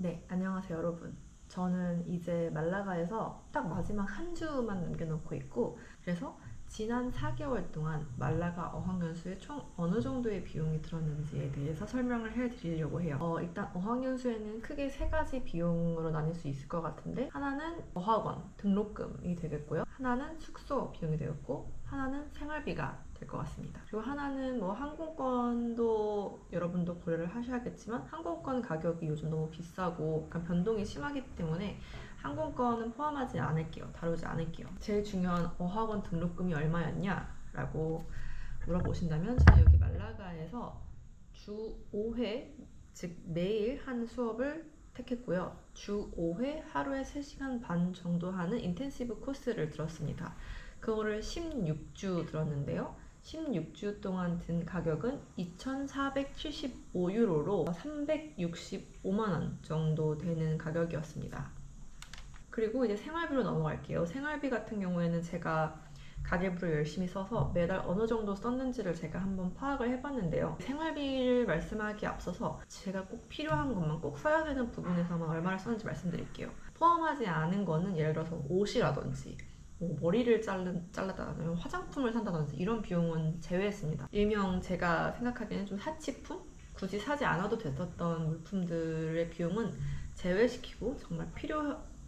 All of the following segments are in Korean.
네, 안녕하세요, 여러분. 저는 이제 말라가에서 딱 마지막 한 주만 남겨놓고 있고, 그래서 지난 4개월 동안 말라가 어학연수에 총 어느 정도의 비용이 들었는지에 대해서 설명을 해드리려고 해요. 일단 어학연수에는 크게 세 가지 비용으로 나뉠 수 있을 것 같은데, 하나는 어학원 등록금이 되겠고요. 하나는 숙소 비용이 되겠고, 하나는 생활비가 될 것 같습니다. 그리고 하나는 뭐 항공권도 여러분도 고려를 하셔야겠지만, 항공권 가격이 요즘 너무 비싸고 약간 변동이 심하기 때문에 항공권은 포함하지 않을게요. 다루지 않을게요. 제일 중요한 어학원 등록금이 얼마였냐라고 물어보신다면, 저는 여기 말라가에서 주 5회, 즉 매일 한 수업을 택했고요. 주 5회 하루에 3시간 반 정도 하는 인텐시브 코스를 들었습니다. 그거를 16주 들었는데요. 16주 동안 든 가격은 2,475유로로 365만원 정도 되는 가격이었습니다. 그리고 이제 생활비로 넘어갈게요. 생활비 같은 경우에는 제가 가계부를 열심히 써서 매달 어느 정도 썼는지를 제가 한번 파악을 해봤는데요. 생활비를 말씀하기에 앞서서 제가 꼭 필요한 것만, 꼭 써야 되는 부분에서만 얼마를 썼는지 말씀드릴게요. 포함하지 않은 거는 예를 들어서 옷이라든지 뭐 머리를 잘랐다든지 화장품을 산다든지 이런 비용은 제외했습니다. 일명 제가 생각하기에는 좀 사치품? 굳이 사지 않아도 됐었던 물품들의 비용은 제외시키고 정말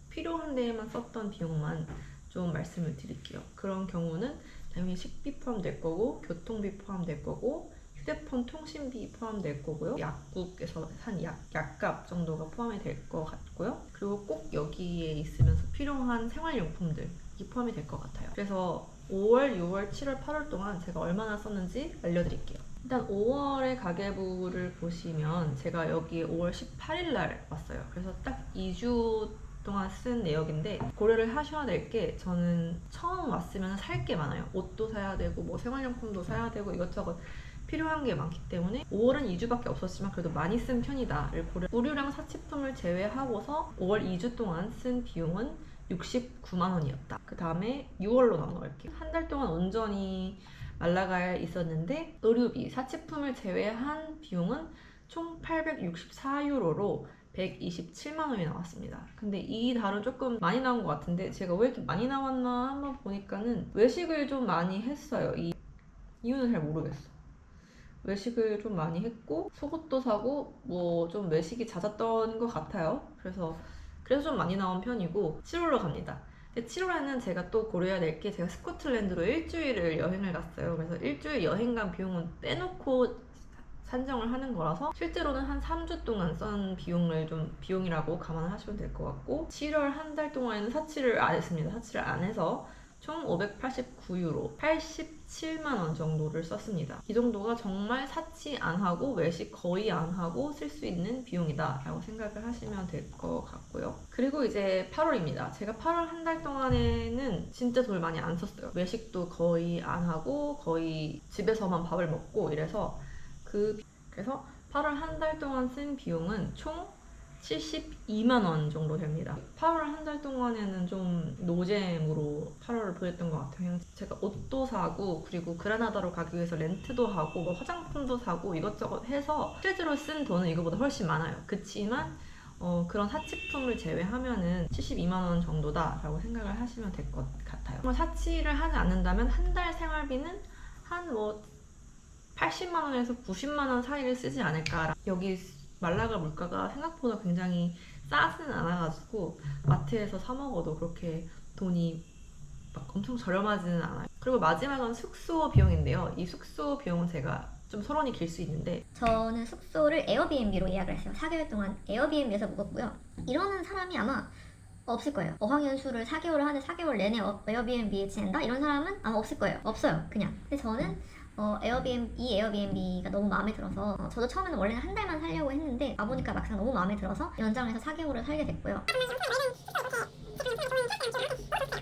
필요한 데에만 썼던 비용만 좀 말씀을 드릴게요. 그런 경우는 당연히 식비 포함될 거고, 교통비 포함될 거고, 휴대폰 통신비 포함될 거고요. 약국에서 산 약값 정도가 포함이 될 것 같고요. 그리고 꼭 여기에 있으면서 필요한 생활용품들이 포함이 될 것 같아요. 그래서 5월, 6월, 7월, 8월 동안 제가 얼마나 썼는지 알려드릴게요. 일단 5월의 가계부를 보시면 제가 여기 5월 18일 날 왔어요. 그래서 딱 2주 동안 쓴 내역인데, 고려를 하셔야 될 게, 저는 처음 왔으면 살 게 많아요. 옷도 사야 되고 뭐 생활용품도 사야 되고 이것저것 필요한 게 많기 때문에 5월은 2주밖에 없었지만 그래도 많이 쓴 편이다를 고려. 의류랑 사치품을 제외하고서 5월 2주 동안 쓴 비용은 69만 원이었다. 그 다음에 6월로 넘어갈게요. 한 달 동안 온전히 말라가에 있었는데 의류비, 사치품을 제외한 비용은 총 864유로로 127만 원이 나왔습니다. 근데 이 달은 조금 많이 나온 것 같은데, 제가 왜 이렇게 많이 나왔나 한번 보니까는 외식을 좀 많이 했어요. 이 이유는 잘 모르겠어. 외식을 좀 많이 했고 속옷도 사고 뭐 좀 외식이 잦았던 것 같아요. 그래서 좀 많이 나온 편이고, 7월로 갑니다. 근데 7월에는 제가 또 고려해야 될 게, 제가 스코틀랜드로 일주일을 여행을 갔어요. 그래서 일주일 여행 간 비용은 빼놓고 산정을 하는 거라서 실제로는 한 3주 동안 쓴 비용이라고 감안을 하시면 될 것 같고, 7월 한 달 동안에는 사치를 안 했습니다. 사치를 안 해서 총 589유로, 87만 원 정도를 썼습니다. 이 정도가 정말 사치 안 하고 외식 거의 안 하고 쓸 수 있는 비용이다 라고 생각을 하시면 될 것 같고요. 그리고 이제 8월입니다. 제가 8월 한 달 동안에는 진짜 돈을 많이 안 썼어요. 외식도 거의 안 하고 거의 집에서만 밥을 먹고 이래서 그래서 8월 한 달 동안 쓴 비용은 총 72만 원 정도 됩니다. 8월 한 달 동안에는 좀 노잼으로 8월을 보냈던 것 같아요. 그냥 제가 옷도 사고, 그리고 그라나다로 가기 위해서 렌트도 하고, 뭐 화장품도 사고 이것저것 해서 실제로 쓴 돈은 이거보다 훨씬 많아요. 그치만 그런 사치품을 제외하면은 72만 원 정도다라고 생각을 하시면 될 것 같아요. 사치를 하지 않는다면 한 달 생활비는 한 뭐 80만 원에서 90만 원 사이를 쓰지 않을까. 여기 말라가 물가가 생각보다 굉장히 싸지는 않아가지고 마트에서 사 먹어도 그렇게 돈이 막 엄청 저렴하지는 않아요. 그리고 마지막은 숙소 비용인데요. 이 숙소 비용은 제가 좀 서론이 길 수 있는데, 저는 숙소를 에어비앤비로 예약을 했어요. 4개월 동안 에어비앤비에서 묵었고요. 이러는 사람이 아마 없을 거예요. 어학연수를 4개월을 하는데 4개월 내내 에어비앤비에 지낸다? 이런 사람은 아마 없을 거예요. 없어요, 그냥. 근데 저는 이 에어비앤비가 너무 마음에 들어서, 저도 처음에는 원래는 한 달만 살려고 했는데 와보니까 막상 너무 마음에 들어서 연장해서 4개월을 살게 됐고요.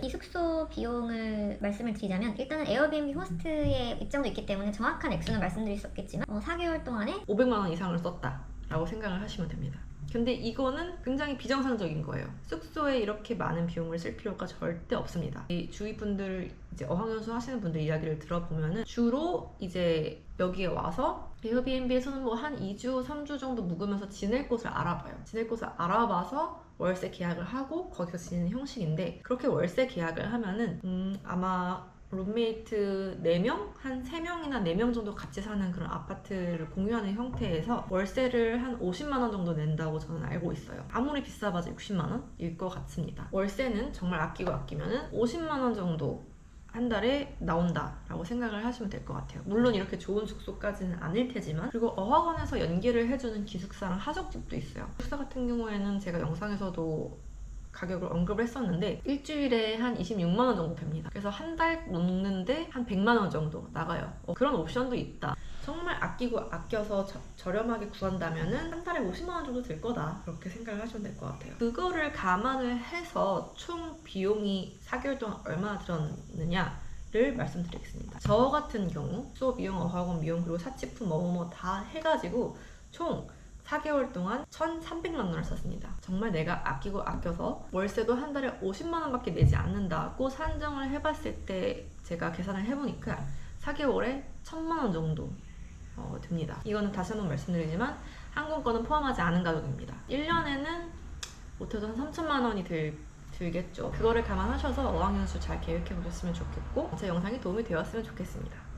이 숙소 비용을 말씀을 드리자면, 일단은 에어비앤비 호스트의 입장도 있기 때문에 정확한 액수는 말씀드릴 수 없겠지만 4개월 동안에 500만 원 이상을 썼다 라고 생각을 하시면 됩니다. 근데 이거는 굉장히 비정상적인 거예요. 숙소에 이렇게 많은 비용을 쓸 필요가 절대 없습니다. 이 주위 분들, 이제 어학연수 하시는 분들 이야기를 들어보면은 주로 이제 여기에 와서 에어비앤비에서는 뭐 한 2주, 3주 정도 묵으면서 지낼 곳을 알아봐요. 지낼 곳을 알아봐서 월세 계약을 하고 거기서 지내는 형식인데, 그렇게 월세 계약을 하면은 아마 룸메이트 4명? 한 3명이나 4명 정도 같이 사는 그런 아파트를 공유하는 형태에서 월세를 한 50만 원 정도 낸다고 저는 알고 있어요. 아무리 비싸봐도 60만 원일 것 같습니다. 월세는 정말 아끼고 아끼면은 50만 원 정도 한 달에 나온다라고 생각을 하시면 될 것 같아요. 물론 이렇게 좋은 숙소까지는 아닐 테지만, 그리고 어학원에서 연계를 해주는 기숙사랑 하숙집도 있어요. 기숙사 같은 경우에는 제가 영상에서도 가격을 언급을 했었는데 일주일에 한 26만 원 정도 됩니다. 그래서 한 달 넘는데 한 100만 원 정도 나가요. 그런 옵션도 있다. 정말 아끼고 아껴서 저렴하게 구한다면은 한 달에 50만 원 정도 들 거다, 그렇게 생각을 하시면 될 것 같아요. 그거를 감안을 해서 총 비용이 4개월 동안 얼마나 들었느냐를 말씀드리겠습니다. 저 같은 경우 수업 비용, 어학원 비용, 그리고 사치품 뭐뭐 다 해가지고 총 4개월 동안 1,300만 원을 썼습니다. 정말 내가 아끼고 아껴서 월세도 한 달에 50만 원밖에 내지 않는다고 산정을 해봤을 때 제가 계산을 해보니까 4개월에 1,000만 원 정도 듭니다. 이거는 다시 한번 말씀드리지만 항공권은 포함하지 않은 가격입니다. 1년에는 못해도 한 3천만 원이 들겠죠. 그거를 감안하셔서 어학연수 잘 계획해 보셨으면 좋겠고, 제 영상이 도움이 되었으면 좋겠습니다.